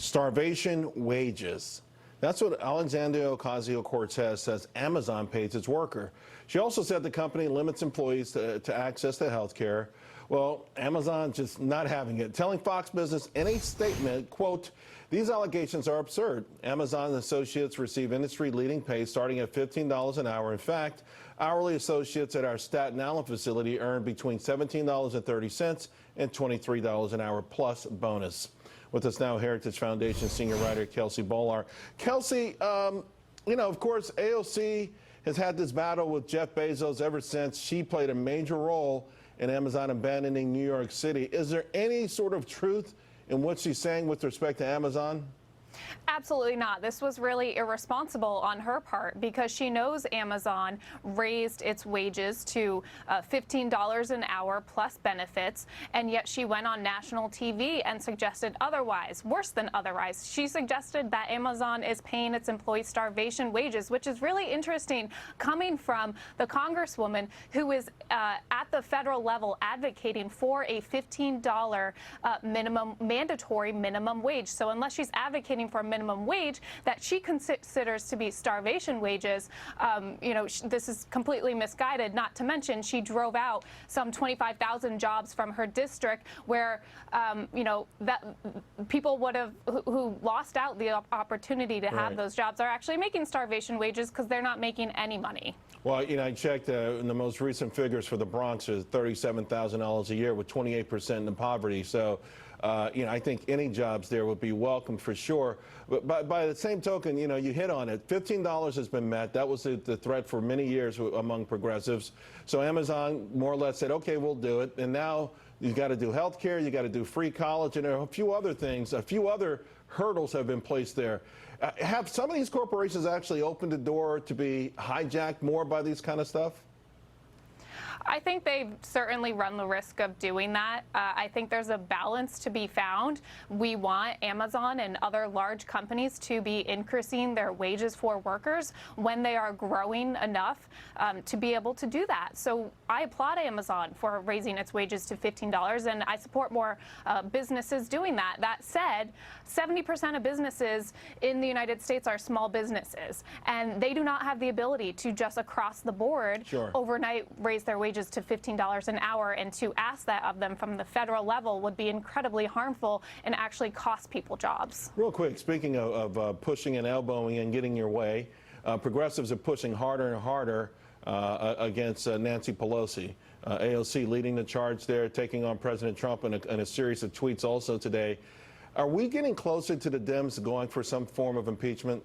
Starvation wages. That's what Alexandria Ocasio-Cortez says Amazon pays its worker. She also said the company limits employees to access to health care. Well, Amazon just not having it, telling Fox Business in a statement, quote, "These allegations are absurd. Amazon associates receive industry-leading pay starting at $15 an hour. In fact, hourly associates at our Staten Island facility earn between $17.30 and $23 an hour plus bonus." With us now, Heritage Foundation senior writer Kelsey Bolar. Kelsey, of course, AOC has had this battle with Jeff Bezos ever since she played a major role in Amazon abandoning New York City. Is there any sort of truth in what she's saying with respect to Amazon? Absolutely not. This was really irresponsible on her part because she knows Amazon raised its wages to $15 an hour plus benefits, and yet she went on national TV and suggested otherwise, worse than otherwise. She suggested that Amazon is paying its employees starvation wages, which is really interesting coming from the Congresswoman who is at the federal level advocating for a $15 mandatory minimum wage. So unless she's advocating for a minimum wage that she considers to be starvation wages, this is completely misguided. Not to mention, she drove out some 25,000 jobs from her district, where that people would have who lost out the opportunity to have those jobs are actually making starvation wages because they're not making any money. Well, I checked in the most recent figures for the Bronx is $37,000 a year with 28% in poverty. So, I think any jobs there would be welcome for sure. But by the same token, you hit on it. $15 has been met. That was the threat for many years among progressives. So Amazon more or less said, okay, we'll do it. And now you've got to do health care, you got to do free college, and there are a few other things, a few other hurdles have been placed there. Have some of these corporations actually opened the door to be hijacked more by these kind of stuff? I think they've certainly run the risk of doing that. I think there's a balance to be found. We want Amazon and other large companies to be increasing their wages for workers when they are growing enough to be able to do that. So I applaud Amazon for raising its wages to $15, and I support more businesses doing that. That said, 70% of businesses in the United States are small businesses, and they do not have the ability to just across the board overnight raise their wages to $15 an hour, and to ask that of them from the federal level would be incredibly harmful and actually cost people jobs. Real quick, speaking of pushing and elbowing and getting your way, progressives are pushing harder and harder against Nancy Pelosi. AOC leading the charge there, taking on President Trump in a series of tweets also today. Are we getting closer to the Dems going for some form of impeachment?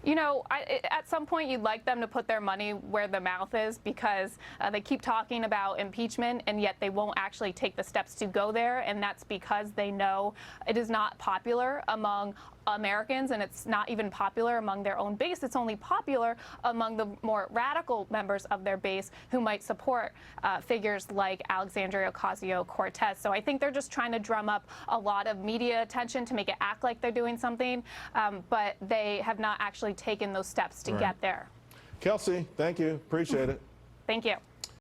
At some point you'd like them to put their money where their mouth is, because they keep talking about impeachment and yet they won't actually take the steps to go there, and that's because they know it is not popular among Americans, and it's not even popular among their own base. It's only popular among the more radical members of their base who might support figures like Alexandria Ocasio-Cortez. So I think they're just trying to drum up a lot of media attention to make it act like they're doing something, but they have not actually taken those steps to get there. Kelsey, thank you. Appreciate it. Thank you.